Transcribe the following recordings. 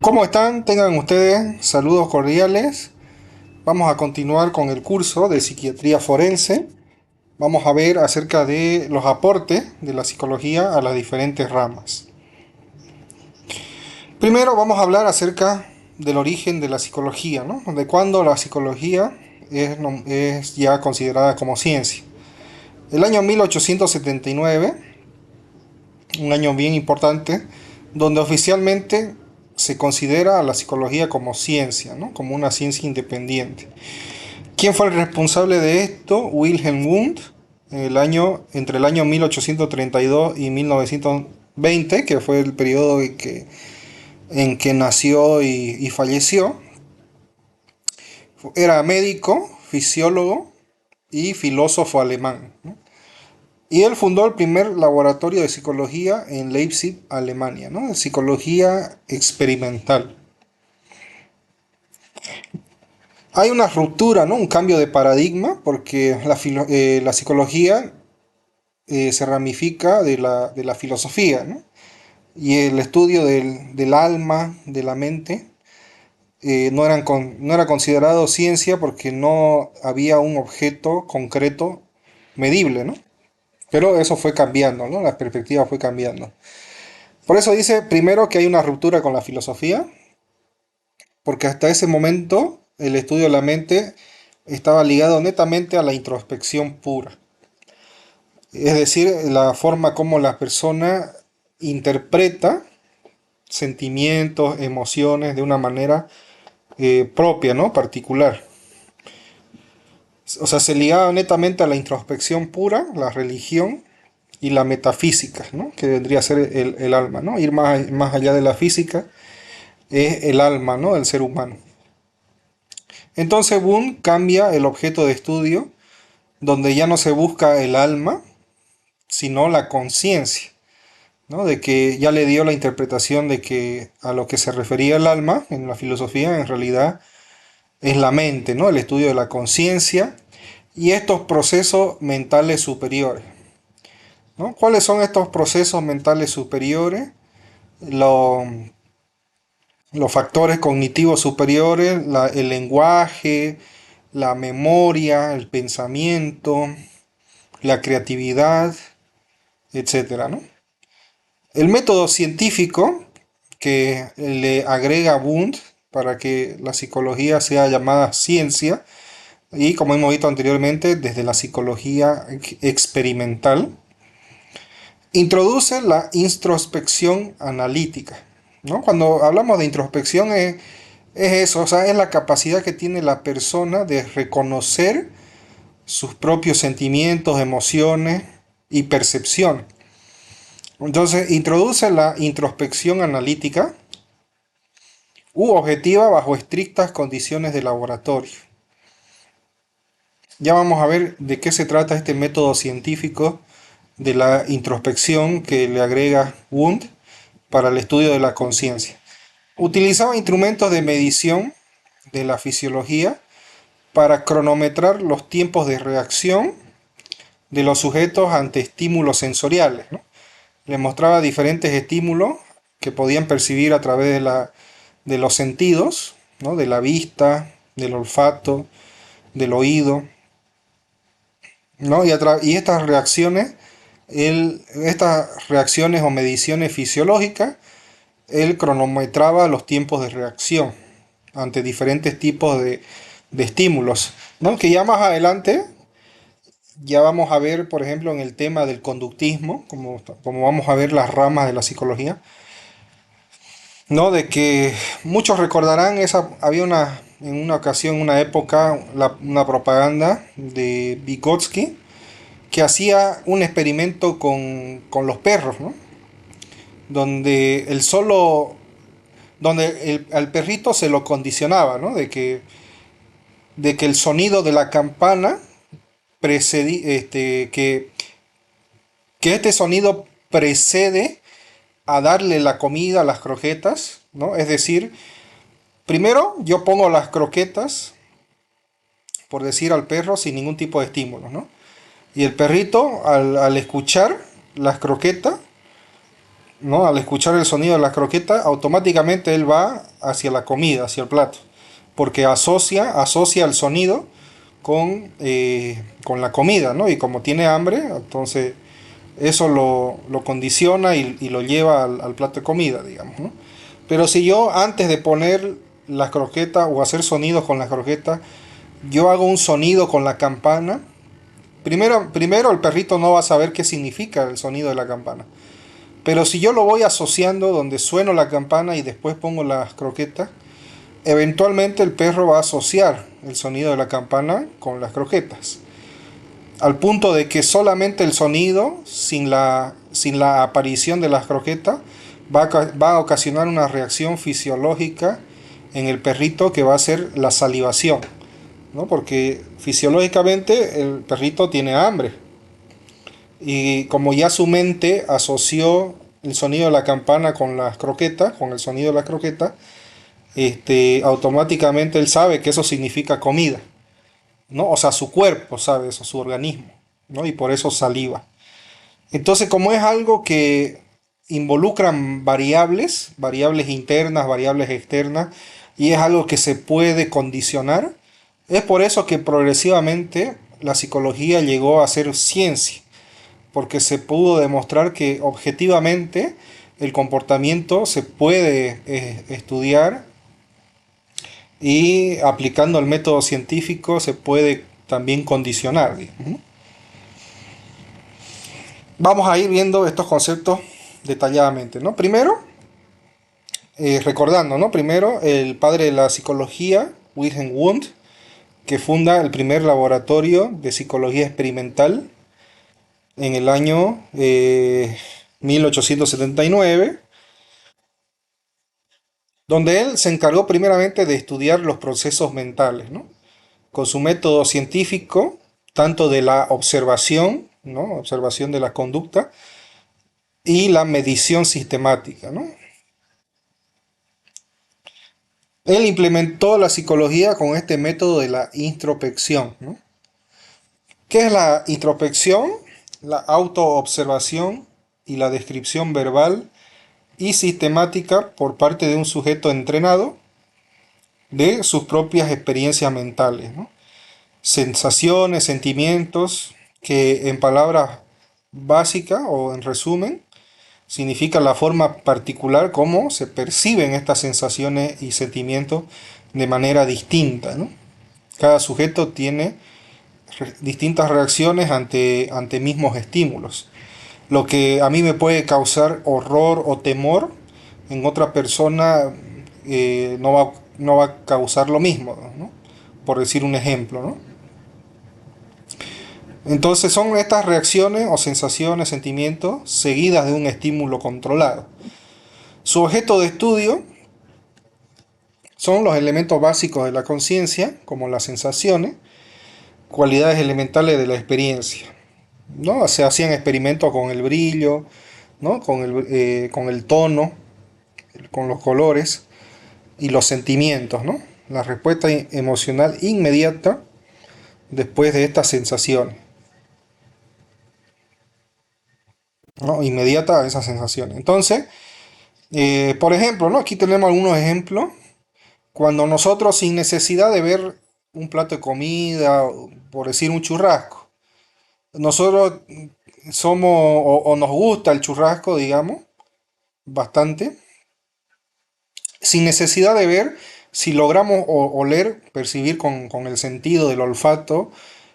¿Cómo están? Tengan ustedes saludos cordiales. Vamos a continuar con el curso de psiquiatría forense. Vamos a ver acerca de los aportes de la psicología a las diferentes ramas. Primero vamos a hablar acerca del origen de la psicología, ¿no? De cuándo la psicología es ya considerada como ciencia. El año 1879, un año bien importante, donde oficialmente se considera a la psicología como ciencia, ¿no? Como una ciencia independiente. ¿Quién fue el responsable de esto? Wilhelm Wundt, entre el año 1832 y 1920, que fue el periodo en que nació y falleció. Era médico, fisiólogo y filósofo alemán, ¿no? Y él fundó el primer laboratorio de psicología en Leipzig, Alemania, ¿no? De psicología experimental. Hay una ruptura, ¿no? Un cambio de paradigma, porque la psicología se ramifica de la filosofía, ¿no? Y el estudio del alma, de la mente, no era considerado ciencia porque no había un objeto concreto medible, ¿no? Pero eso fue cambiando, ¿no? La perspectiva fue cambiando. Por eso dice primero que hay una ruptura con la filosofía, porque hasta ese momento el estudio de la mente estaba ligado netamente a la introspección pura. Es decir, la forma como la persona interpreta sentimientos, emociones de una manera propia, ¿no? Particular. O sea, se ligaba netamente a la introspección pura, la religión y la metafísica, ¿no? Que vendría a ser el alma, ¿no? Ir más allá de la física es el alma, ¿no? Del ser humano. Entonces Boone cambia el objeto de estudio, donde ya no se busca el alma, sino la conciencia, ¿no? De que ya le dio la interpretación de que a lo que se refería el alma en la filosofía en realidad es la mente, ¿no? El estudio de la conciencia y estos procesos mentales superiores, ¿no? ¿Cuáles son estos procesos mentales superiores? Lo- los factores cognitivos superiores, el lenguaje, la memoria, el pensamiento, la creatividad, etcétera, ¿no? El método científico que le agrega Wundt para que la psicología sea llamada ciencia, y como hemos visto anteriormente, desde la psicología experimental, introduce la introspección analítica, ¿no? Cuando hablamos de introspección es eso, o sea, es la capacidad que tiene la persona de reconocer sus propios sentimientos, emociones y percepciones. Entonces, introduce la introspección analítica u objetiva bajo estrictas condiciones de laboratorio. Ya vamos a ver de qué se trata este método científico de la introspección que le agrega Wundt para el estudio de la conciencia. Utilizaba instrumentos de medición de la fisiología para cronometrar los tiempos de reacción de los sujetos ante estímulos sensoriales, ¿no? Les mostraba diferentes estímulos que podían percibir a través de los sentidos, ¿no? De la vista, del olfato, del oído, ¿no? Y estas reacciones o mediciones fisiológicas, él cronometraba los tiempos de reacción ante diferentes tipos de estímulos, ¿no? Que ya más adelante ya vamos a ver, por ejemplo, en el tema del conductismo, como vamos a ver las ramas de la psicología, ¿no? De que muchos recordarán, había en una ocasión, una época, una propaganda de Vygotsky que hacía un experimento con los perros, ¿no? Donde al perrito se lo condicionaba, ¿no? De que el sonido de la campana que este sonido precede a darle la comida, las croquetas, ¿no? Es decir, primero yo pongo las croquetas, por decir al perro, sin ningún tipo de estímulo, ¿no? Y el perrito, al escuchar las croquetas, ¿no? Al escuchar el sonido de la croqueta, automáticamente él va hacia la comida, hacia el plato, porque asocia el sonido con la comida, ¿no? Y como tiene hambre, entonces eso lo condiciona y lo lleva al plato de comida, digamos, ¿no? Pero si yo antes de poner las croquetas o hacer sonidos con las croquetas, yo hago un sonido con la campana, primero el perrito no va a saber qué significa el sonido de la campana. Pero si yo lo voy asociando donde sueno la campana y después pongo las croquetas, eventualmente el perro va a asociar el sonido de la campana con las croquetas. Al punto de que solamente el sonido, sin la aparición de las croquetas, va a ocasionar una reacción fisiológica en el perrito que va a ser la salivación, ¿no? Porque fisiológicamente el perrito tiene hambre. Y como ya su mente asoció el sonido de la campana con las croquetas, con el sonido de la croqueta, automáticamente él sabe que eso significa comida, ¿no? O sea, su cuerpo sabe eso, su organismo, ¿no? Y por eso saliva. Entonces, como es algo que involucran variables internas, variables externas, y es algo que se puede condicionar, es por eso que progresivamente la psicología llegó a ser ciencia, porque se pudo demostrar que objetivamente el comportamiento se puede estudiar y aplicando el método científico se puede también condicionar. Vamos a ir viendo estos conceptos detalladamente, ¿no? Primero, recordando, ¿no? Primero, el padre de la psicología, Wilhelm Wundt, que funda el primer laboratorio de psicología experimental en el año 1879, donde él se encargó primeramente de estudiar los procesos mentales, ¿no? Con su método científico, tanto de la observación, ¿no? Observación de la conducta, y la medición sistemática, ¿no? Él implementó la psicología con este método de la introspección, ¿no? ¿Qué es la introspección? La autoobservación y la descripción verbal y sistemática por parte de un sujeto entrenado de sus propias experiencias mentales, ¿no? Sensaciones, sentimientos, que en palabras básicas o en resumen, significa la forma particular como se perciben estas sensaciones y sentimientos de manera distinta, ¿no? Cada sujeto tiene distintas reacciones ante mismos estímulos. Lo que a mí me puede causar horror o temor, en otra persona no va a causar lo mismo, ¿no? Por decir un ejemplo, ¿no? Entonces son estas reacciones o sensaciones, sentimientos, seguidas de un estímulo controlado. Su objeto de estudio son los elementos básicos de la conciencia, como las sensaciones, cualidades elementales de la experiencia, ¿no? Se hacían experimentos con el brillo, ¿no? Con el tono, con los colores y los sentimientos, ¿no? La respuesta emocional inmediata después de estas sensaciones, ¿no? Inmediata a esas sensaciones. Entonces, por ejemplo, ¿no? Aquí tenemos algunos ejemplos. Cuando nosotros, sin necesidad de ver un plato de comida, por decir un churrasco, nosotros somos o nos gusta el churrasco, digamos, bastante, sin necesidad de ver, si logramos oler, percibir con el sentido del olfato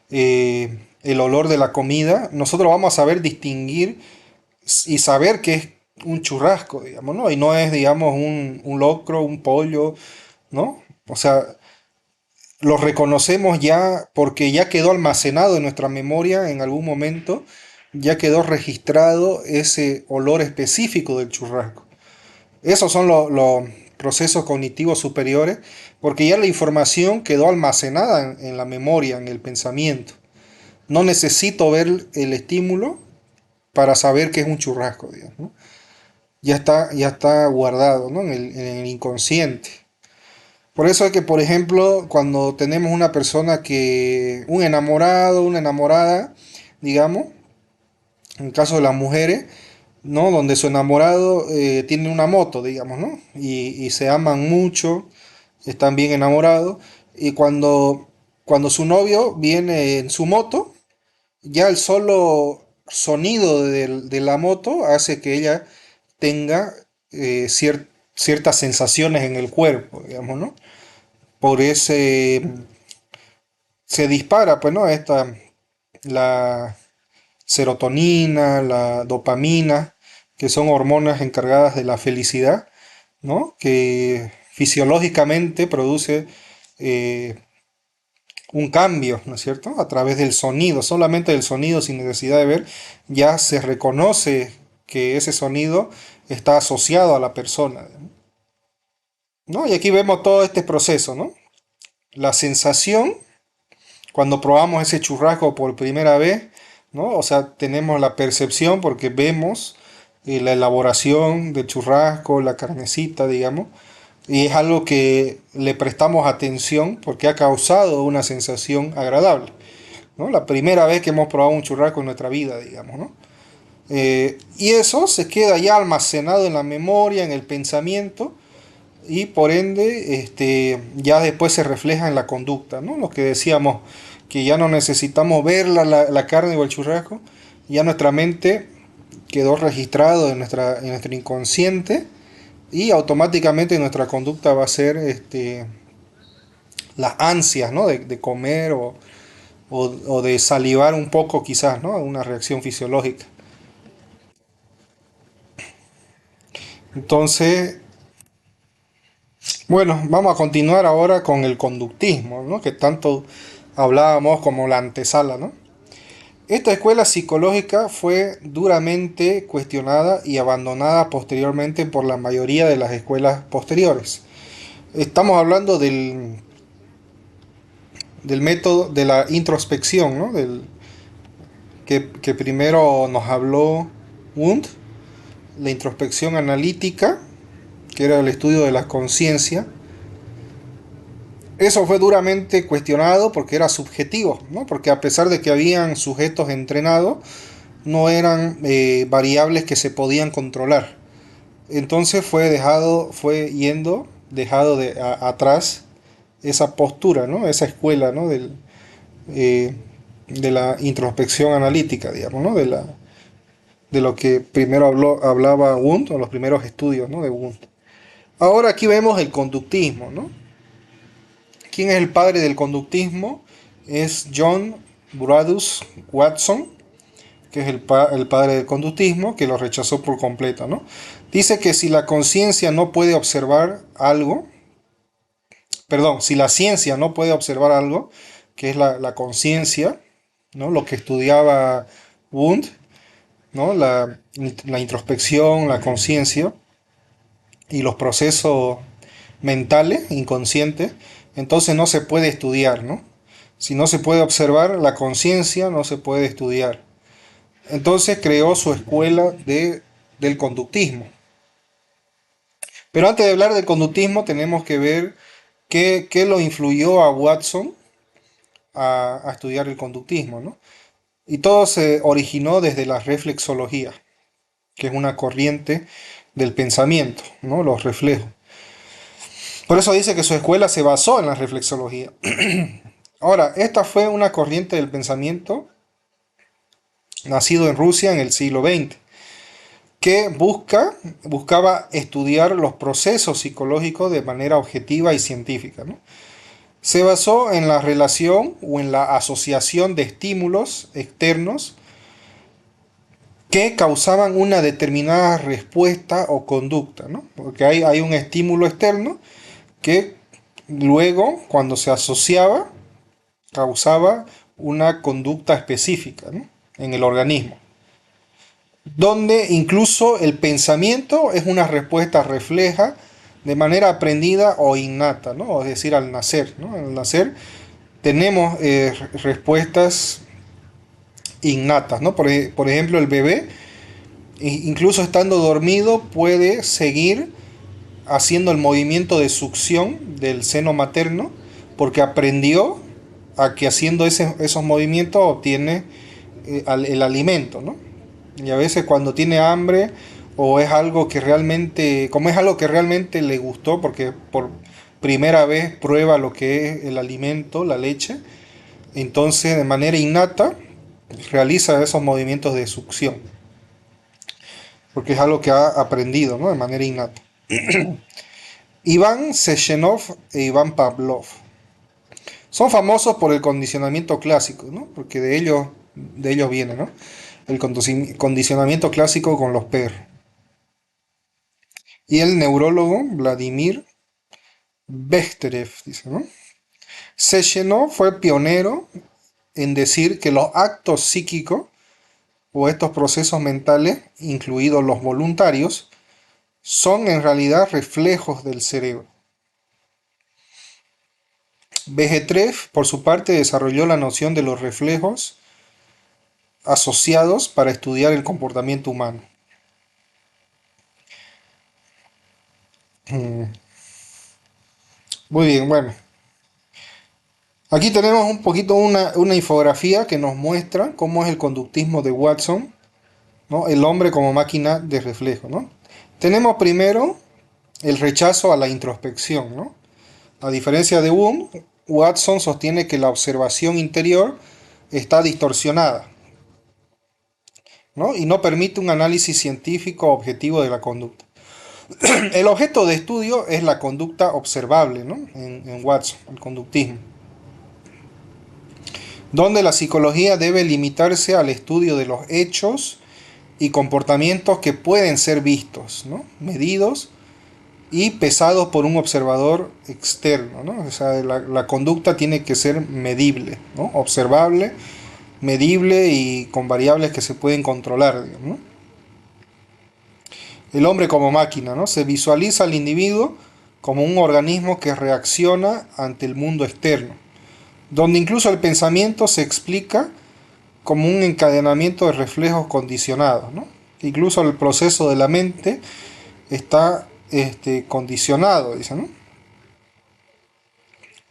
el olor de la comida, nosotros vamos a saber distinguir y saber que es un churrasco, digamos, ¿no? Y no es, digamos, un locro, un pollo, ¿no? O sea, lo reconocemos ya porque ya quedó almacenado en nuestra memoria en algún momento, ya quedó registrado ese olor específico del churrasco. Esos son los procesos cognitivos superiores, porque ya la información quedó almacenada en la memoria, en el pensamiento. No necesito ver el estímulo para saber que es un churrasco, digamos, ¿no? Ya está guardado, ¿no? En el inconsciente. Por eso es que, por ejemplo, cuando tenemos una persona un enamorado, una enamorada, digamos, en el caso de las mujeres, ¿no? Donde su enamorado tiene una moto, digamos, ¿no? Y se aman mucho, están bien enamorados. Y cuando su novio viene en su moto, ya el solo sonido de la moto hace que ella tenga ciertas sensaciones en el cuerpo, digamos, ¿no? Por ese se dispara, pues, ¿no? La serotonina, la dopamina, que son hormonas encargadas de la felicidad, ¿no? Que fisiológicamente produce eh, un cambio, ¿no es cierto? A través del sonido, solamente del sonido sin necesidad de ver, ya se reconoce que ese sonido está asociado a la persona, ¿no? Y aquí vemos todo este proceso, ¿no? La sensación cuando probamos ese churrasco por primera vez, ¿no? O sea, tenemos la percepción porque vemos la elaboración del churrasco, la carnecita, digamos, y es algo que le prestamos atención porque ha causado una sensación agradable, ¿no? La primera vez que hemos probado un churrasco en nuestra vida, digamos, ¿no? Y eso se queda ya almacenado en la memoria, en el pensamiento, y por ende ya después se refleja en la conducta, ¿no? Lo que decíamos, que ya no necesitamos ver la carne o el churrasco, ya nuestra mente quedó registrado en nuestro inconsciente y automáticamente nuestra conducta va a ser las ansias, ¿no? De comer o de salivar un poco quizás, ¿no? Una reacción fisiológica. Entonces, bueno, vamos a continuar ahora con el conductismo, ¿no? Que tanto hablábamos como la antesala, ¿no? Esta escuela psicológica fue duramente cuestionada y abandonada posteriormente por la mayoría de las escuelas posteriores. Estamos hablando del método de la introspección, ¿no? Que primero nos habló Wundt, la introspección analítica, que era el estudio de la conciencia. Eso fue duramente cuestionado porque era subjetivo, ¿no? Porque a pesar de que habían sujetos entrenados, no eran variables que se podían controlar. Entonces dejado atrás esa postura, ¿no? Esa escuela, ¿no? Eh, de la introspección analítica, digamos, ¿no? De lo que primero hablaba Wundt, o los primeros estudios, ¿no? De Wundt. Ahora aquí vemos el conductismo, ¿no? ¿Quién es el padre del conductismo? Es John Bradus Watson, que es el padre del conductismo, que lo rechazó por completo, ¿no? Dice que si la conciencia no puede observar algo, perdón, si la ciencia no puede observar algo, que es la conciencia, ¿no? Lo que estudiaba Wundt, ¿no? La introspección, la conciencia y los procesos mentales, inconscientes, entonces no se puede estudiar, ¿no? Si no se puede observar la conciencia, no se puede estudiar. Entonces creó su escuela del conductismo. Pero antes de hablar del conductismo, tenemos que ver qué lo influyó a Watson a estudiar el conductismo, ¿no? Y todo se originó desde la reflexología, que es una corriente del pensamiento, ¿no? Los reflejos. Por eso dice que su escuela se basó en la reflexología. Ahora, esta fue una corriente del pensamiento nacido en Rusia en el siglo XX, que buscaba estudiar los procesos psicológicos de manera objetiva y científica, ¿no? Se basó en la relación o en la asociación de estímulos externos que causaban una determinada respuesta o conducta, ¿no? Porque hay un estímulo externo que luego, cuando se asociaba, causaba una conducta específica, ¿no? En el organismo, donde incluso el pensamiento es una respuesta refleja de manera aprendida o innata, ¿no? Es decir, al nacer, ¿no? Al nacer tenemos respuestas innatas, ¿no? Por ejemplo, el bebé, incluso estando dormido, puede seguir haciendo el movimiento de succión del seno materno porque aprendió a que haciendo esos movimientos obtiene el alimento, ¿no? Y a veces cuando tiene hambre o es algo que realmente, como es algo que realmente le gustó, porque por primera vez prueba lo que es el alimento, la leche, entonces de manera innata realiza esos movimientos de succión, porque es algo que ha aprendido, ¿no? De manera innata. Iván Sechenov e Iván Pavlov son famosos por el condicionamiento clásico, ¿no? Porque de ellos viene, ¿no? El condicionamiento clásico con los perros. Y el neurólogo Vladimir Bechterev, dice, ¿no? Sechenov fue pionero en decir que los actos psíquicos o estos procesos mentales, incluidos los voluntarios, son en realidad reflejos del cerebro. Bechterev, por su parte, desarrolló la noción de los reflejos asociados para estudiar el comportamiento humano. Muy bien, bueno. Aquí tenemos un poquito una infografía que nos muestra cómo es el conductismo de Watson, ¿no? El hombre como máquina de reflejo, ¿no? Tenemos primero el rechazo a la introspección, ¿no? A diferencia de Wundt, Watson sostiene que la observación interior está distorsionada, ¿no? Y no permite un análisis científico objetivo de la conducta. El objeto de estudio es la conducta observable, ¿no? En Watson, el conductismo, donde la psicología debe limitarse al estudio de los hechos y comportamientos que pueden ser vistos, ¿no? Medidos y pesados por un observador externo, ¿no? O sea, la conducta tiene que ser medible, ¿no? Observable, medible y con variables que se pueden controlar, digamos, ¿no? El hombre como máquina, ¿no? Se visualiza al individuo como un organismo que reacciona ante el mundo externo, donde incluso el pensamiento se explica como un encadenamiento de reflejos condicionados, ¿no? Incluso el proceso de la mente está condicionado, dice, ¿no?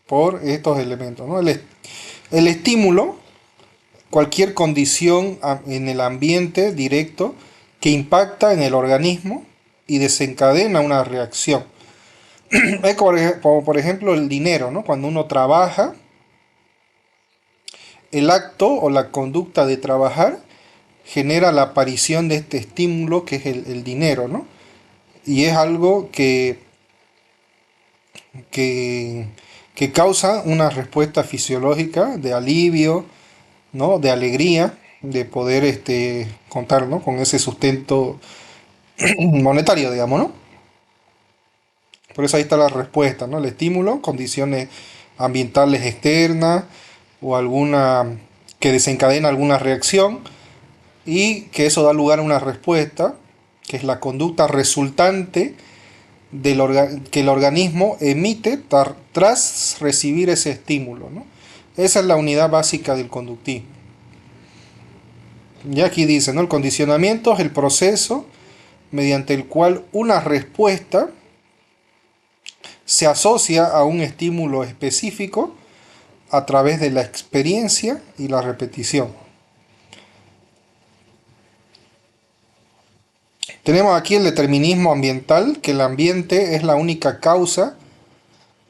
Por estos elementos, ¿no? El estímulo, cualquier condición en el ambiente directo que impacta en el organismo y desencadena una reacción. Es como por ejemplo el dinero, ¿no? Cuando uno trabaja, el acto o la conducta de trabajar genera la aparición de este estímulo que es el dinero, ¿no? Y es algo que, que causa una respuesta fisiológica de alivio, ¿no? De alegría, de poder contar, ¿no? Con ese sustento monetario, digamos, ¿no? Por eso ahí está la respuesta, ¿no? El estímulo, condiciones ambientales externas o alguna que desencadena alguna reacción y que eso da lugar a una respuesta, que es la conducta resultante que el organismo emite tras recibir ese estímulo, ¿no? Esa es la unidad básica del conductismo. Y aquí dice, ¿no? El condicionamiento es el proceso mediante el cual una respuesta se asocia a un estímulo específico a través de la experiencia y la repetición. Tenemos aquí el determinismo ambiental, que el ambiente es la única causa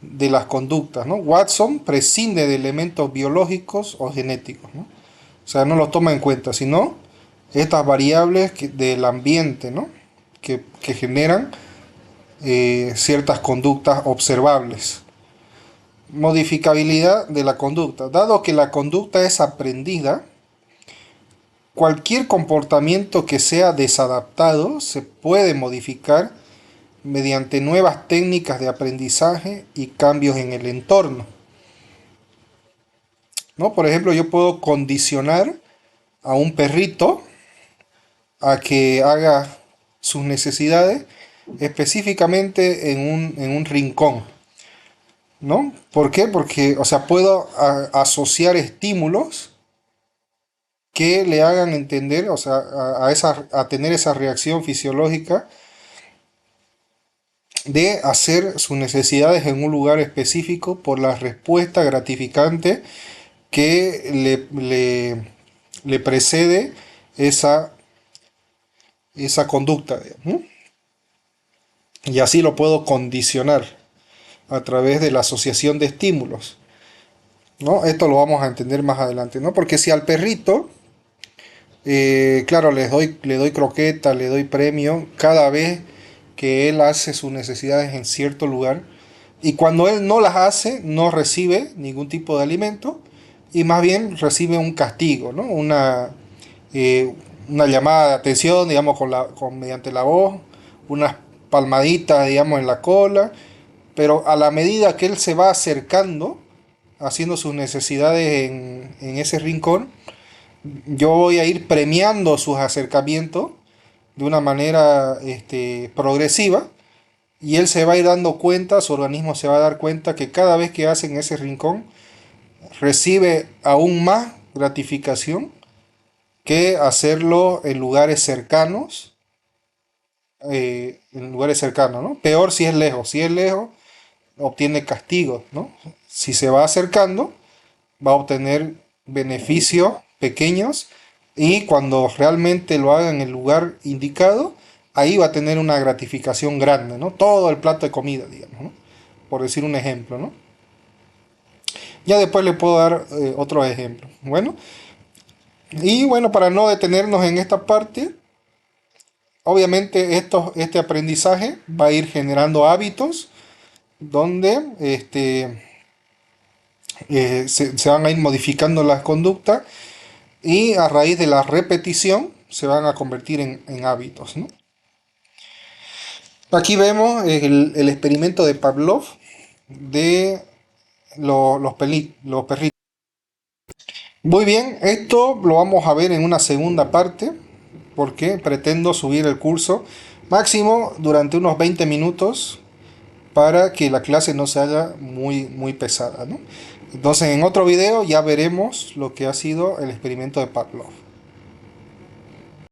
de las conductas, ¿no? Watson prescinde de elementos biológicos o genéticos, ¿no? O sea, no los toma en cuenta, sino estas variables del ambiente, ¿no? Que generan ciertas conductas observables. Modificabilidad de la conducta. Dado que la conducta es aprendida, cualquier comportamiento que sea desadaptado se puede modificar mediante nuevas técnicas de aprendizaje y cambios en el entorno, ¿no? Por ejemplo, yo puedo condicionar a un perrito a que haga sus necesidades específicamente en un rincón, ¿no? ¿Por qué? Porque, o sea, puedo asociar estímulos que le hagan entender, o sea, a tener esa reacción fisiológica de hacer sus necesidades en un lugar específico por la respuesta gratificante que le precede esa esa conducta, digamos, ¿no? Y así lo puedo condicionar a través de la asociación de estímulos, ¿no? Esto lo vamos a entender más adelante, ¿no? Porque si al perrito, claro, le doy croqueta, le doy premio cada vez que él hace sus necesidades en cierto lugar, y cuando él no las hace, no recibe ningún tipo de alimento, y más bien recibe un castigo, ¿no? Eh, una llamada de atención, digamos, mediante la voz, unas palmaditas, digamos, en la cola, pero a la medida que él se va acercando, haciendo sus necesidades en ese rincón, yo voy a ir premiando sus acercamientos de una manera progresiva, y él se va a ir dando cuenta, su organismo se va a dar cuenta que cada vez que hace en ese rincón, recibe aún más gratificación que hacerlo en lugares cercanos, ¿no? Peor si es lejos. Si es lejos, obtiene castigos, ¿no? Si se va acercando, va a obtener beneficios pequeños, y cuando realmente lo haga en el lugar indicado, ahí va a tener una gratificación grande, ¿no? Todo el plato de comida, digamos, ¿no? Por decir un ejemplo, ¿no? Ya después le puedo dar otros ejemplos. Bueno, y bueno, para no detenernos en esta parte, obviamente este aprendizaje va a ir generando hábitos donde se van a ir modificando las conductas, y a raíz de la repetición se van a convertir en hábitos, ¿no? Aquí vemos el experimento de Pavlov de los perritos. Muy bien, esto lo vamos a ver en una segunda parte, porque pretendo subir el curso máximo durante unos 20 minutos para que la clase no se haga muy pesada, ¿no? Entonces en otro video ya veremos lo que ha sido el experimento de Pavlov.